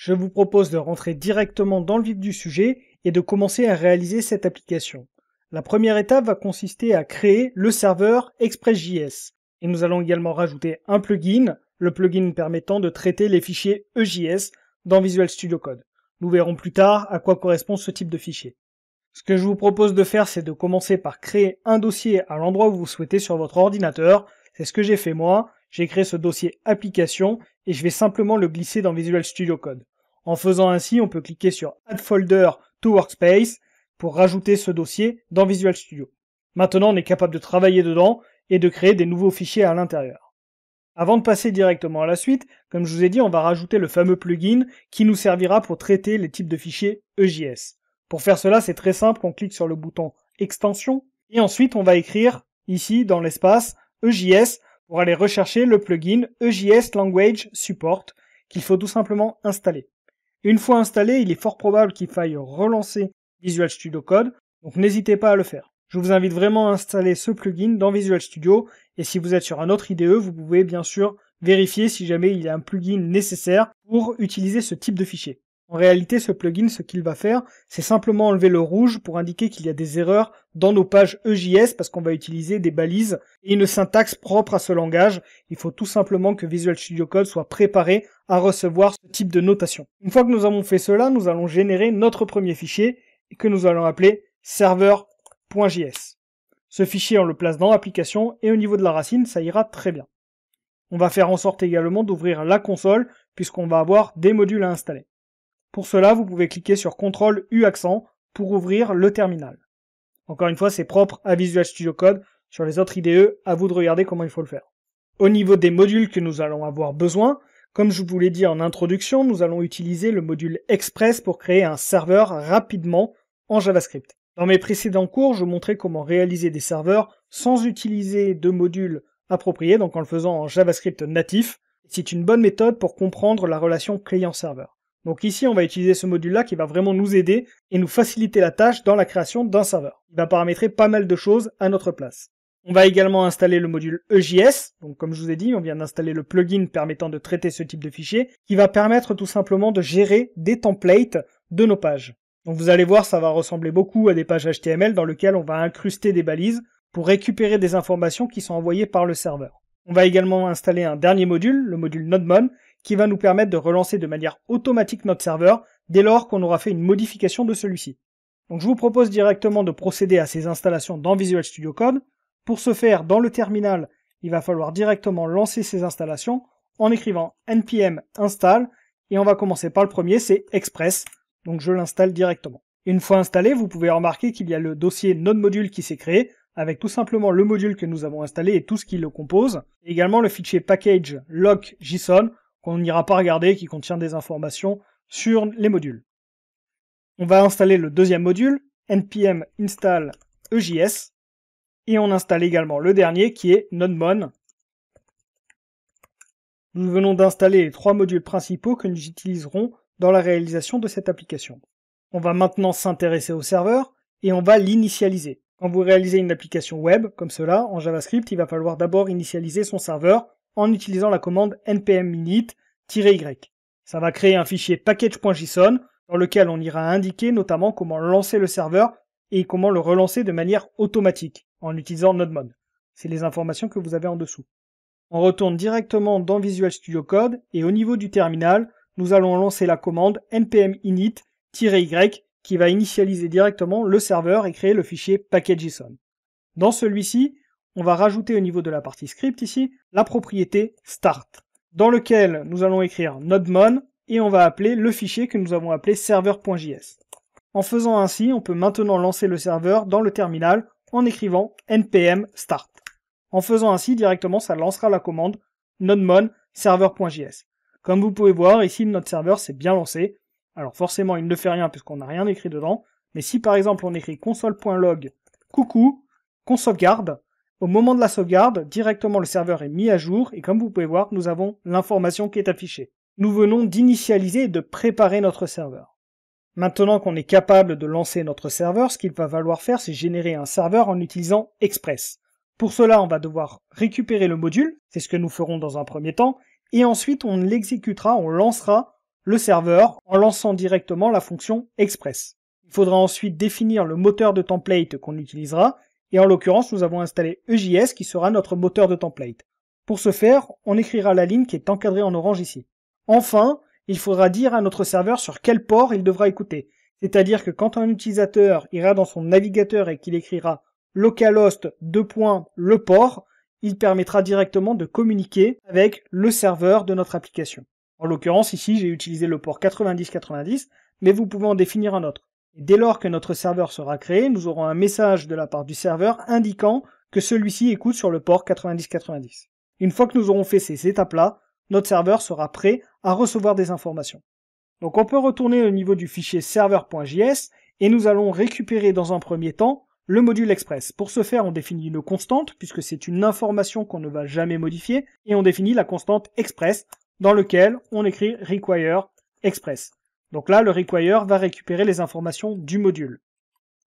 je vous propose de rentrer directement dans le vif du sujet et de commencer à réaliser cette application. La première étape va consister à créer le serveur Express.js. Et nous allons également rajouter un plugin, le plugin permettant de traiter les fichiers EJS dans Visual Studio Code. Nous verrons plus tard à quoi correspond ce type de fichier. Ce que je vous propose de faire, c'est de commencer par créer un dossier à l'endroit où vous souhaitez sur votre ordinateur. C'est ce que j'ai fait moi. J'ai créé ce dossier application et je vais simplement le glisser dans Visual Studio Code. En faisant ainsi, on peut cliquer sur Add Folder to Workspace pour rajouter ce dossier dans Visual Studio. Maintenant, on est capable de travailler dedans et de créer des nouveaux fichiers à l'intérieur. Avant de passer directement à la suite, comme je vous ai dit, on va rajouter le fameux plugin qui nous servira pour traiter les types de fichiers EJS. Pour faire cela, c'est très simple, on clique sur le bouton Extension et ensuite on va écrire ici dans l'espace EJS pour aller rechercher le plugin EJS Language Support qu'il faut tout simplement installer. Une fois installé, il est fort probable qu'il faille relancer Visual Studio Code, donc n'hésitez pas à le faire. Je vous invite vraiment à installer ce plugin dans Visual Studio et si vous êtes sur un autre IDE, vous pouvez bien sûr vérifier si jamais il y a un plugin nécessaire pour utiliser ce type de fichier. En réalité, ce plugin, ce qu'il va faire, c'est simplement enlever le rouge pour indiquer qu'il y a des erreurs dans nos pages EJS parce qu'on va utiliser des balises et une syntaxe propre à ce langage. Il faut tout simplement que Visual Studio Code soit préparé à recevoir ce type de notation. Une fois que nous avons fait cela, nous allons générer notre premier fichier que nous allons appeler serveur.js. Ce fichier, on le place dans l'application et au niveau de la racine, ça ira très bien. On va faire en sorte également d'ouvrir la console puisqu'on va avoir des modules à installer. Pour cela, vous pouvez cliquer sur CTRL U accent pour ouvrir le terminal. Encore une fois, c'est propre à Visual Studio Code. Sur les autres IDE, à vous de regarder comment il faut le faire. Au niveau des modules que nous allons avoir besoin, comme je vous l'ai dit en introduction, nous allons utiliser le module Express pour créer un serveur rapidement en JavaScript. Dans mes précédents cours, je montrais comment réaliser des serveurs sans utiliser de modules appropriés, donc en le faisant en JavaScript natif. C'est une bonne méthode pour comprendre la relation client-serveur. Donc ici, on va utiliser ce module-là qui va vraiment nous aider et nous faciliter la tâche dans la création d'un serveur. Il va paramétrer pas mal de choses à notre place. On va également installer le module EJS. Donc comme je vous ai dit, on vient d'installer le plugin permettant de traiter ce type de fichier qui va permettre tout simplement de gérer des templates de nos pages. Donc vous allez voir, ça va ressembler beaucoup à des pages HTML dans lesquelles on va incruster des balises pour récupérer des informations qui sont envoyées par le serveur. On va également installer un dernier module, le module NodeMon, qui va nous permettre de relancer de manière automatique notre serveur dès lors qu'on aura fait une modification de celui-ci. Donc je vous propose directement de procéder à ces installations dans Visual Studio Code. Pour ce faire, dans le terminal, il va falloir directement lancer ces installations en écrivant npm install et on va commencer par le premier, c'est Express, donc je l'installe directement. Une fois installé, vous pouvez remarquer qu'il y a le dossier NodeModule qui s'est créé avec tout simplement le module que nous avons installé et tout ce qui le compose, et également le fichier package lock.json qu'on n'ira pas regarder, qui contient des informations sur les modules. On va installer le deuxième module, npm install EJS, et on installe également le dernier qui est NodeMon. Nous venons d'installer les trois modules principaux que nous utiliserons dans la réalisation de cette application. On va maintenant s'intéresser au serveur et on va l'initialiser. Quand vous réalisez une application web comme cela, en JavaScript, il va falloir d'abord initialiser son serveur en utilisant la commande npm init-y. Ça va créer un fichier package.json dans lequel on ira indiquer notamment comment lancer le serveur et comment le relancer de manière automatique en utilisant NodeMon. C'est les informations que vous avez en dessous. On retourne directement dans Visual Studio Code et au niveau du terminal, nous allons lancer la commande npm init-y qui va initialiser directement le serveur et créer le fichier package.json. Dans celui-ci, on va rajouter au niveau de la partie script ici, la propriété start, dans lequel nous allons écrire NodeMon et on va appeler le fichier que nous avons appelé serveur.js. En faisant ainsi, on peut maintenant lancer le serveur dans le terminal en écrivant npm start. En faisant ainsi, directement, ça lancera la commande NodeMon serveur.js. Comme vous pouvez voir, ici, notre serveur s'est bien lancé. Alors forcément, il ne fait rien puisqu'on n'a rien écrit dedans. Mais si par exemple, on écrit console.log coucou, qu'on sauvegarde, au moment de la sauvegarde, directement le serveur est mis à jour et comme vous pouvez voir, nous avons l'information qui est affichée. Nous venons d'initialiser et de préparer notre serveur. Maintenant qu'on est capable de lancer notre serveur, ce qu'il va falloir faire, c'est générer un serveur en utilisant Express. Pour cela, on va devoir récupérer le module, c'est ce que nous ferons dans un premier temps, et ensuite on l'exécutera, on lancera le serveur en lançant directement la fonction express. Il faudra ensuite définir le moteur de template qu'on utilisera, et en l'occurrence, nous avons installé EJS qui sera notre moteur de template. Pour ce faire, on écrira la ligne qui est encadrée en orange ici. Enfin, il faudra dire à notre serveur sur quel port il devra écouter. C'est-à-dire que quand un utilisateur ira dans son navigateur et qu'il écrira localhost : le port, il permettra directement de communiquer avec le serveur de notre application. En l'occurrence, ici, j'ai utilisé le port 9090, mais vous pouvez en définir un autre. Et dès lors que notre serveur sera créé, nous aurons un message de la part du serveur indiquant que celui-ci écoute sur le port 9090. Une fois que nous aurons fait ces étapes-là, notre serveur sera prêt à recevoir des informations. Donc on peut retourner au niveau du fichier server.js et nous allons récupérer dans un premier temps le module express. Pour ce faire, on définit une constante, puisque c'est une information qu'on ne va jamais modifier, et on définit la constante express, dans lequel on écrit require express. Donc là, le require va récupérer les informations du module.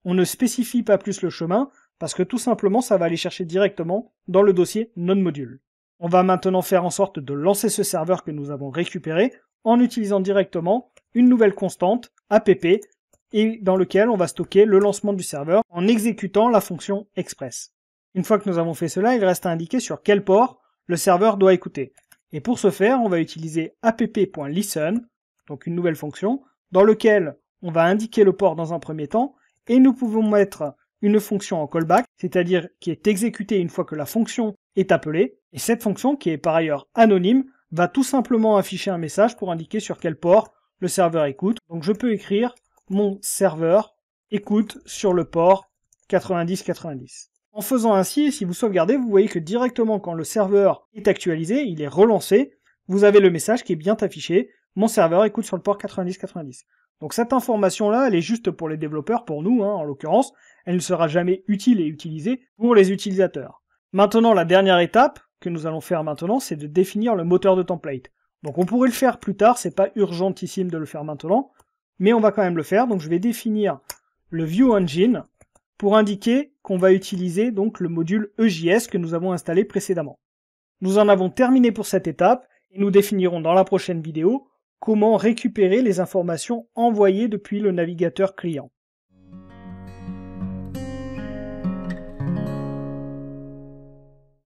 On ne spécifie pas plus le chemin, parce que tout simplement, ça va aller chercher directement dans le dossier non-module. On va maintenant faire en sorte de lancer ce serveur que nous avons récupéré, en utilisant directement une nouvelle constante, app, et dans lequel on va stocker le lancement du serveur en exécutant la fonction express. Une fois que nous avons fait cela, il reste à indiquer sur quel port le serveur doit écouter. Et pour ce faire, on va utiliser app.listen, donc une nouvelle fonction, dans lequel on va indiquer le port dans un premier temps, et nous pouvons mettre une fonction en callback, c'est-à-dire qui est exécutée une fois que la fonction est appelée, et cette fonction, qui est par ailleurs anonyme, va tout simplement afficher un message pour indiquer sur quel port le serveur écoute. Donc je peux écrire mon serveur écoute sur le port 9090. En faisant ainsi, si vous sauvegardez, vous voyez que directement quand le serveur est actualisé, il est relancé, vous avez le message qui est bien affiché, mon serveur écoute sur le port 9090. Donc cette information-là, elle est juste pour les développeurs, pour nous en l'occurrence, elle ne sera jamais utile et utilisée pour les utilisateurs. Maintenant, la dernière étape que nous allons faire maintenant, c'est de définir le moteur de template. Donc on pourrait le faire plus tard, c'est pas urgentissime de le faire maintenant, mais on va quand même le faire. Donc je vais définir le View Engine pour indiquer qu'on va utiliser donc le module EJS que nous avons installé précédemment. Nous en avons terminé pour cette étape et nous définirons dans la prochaine vidéo comment récupérer les informations envoyées depuis le navigateur client.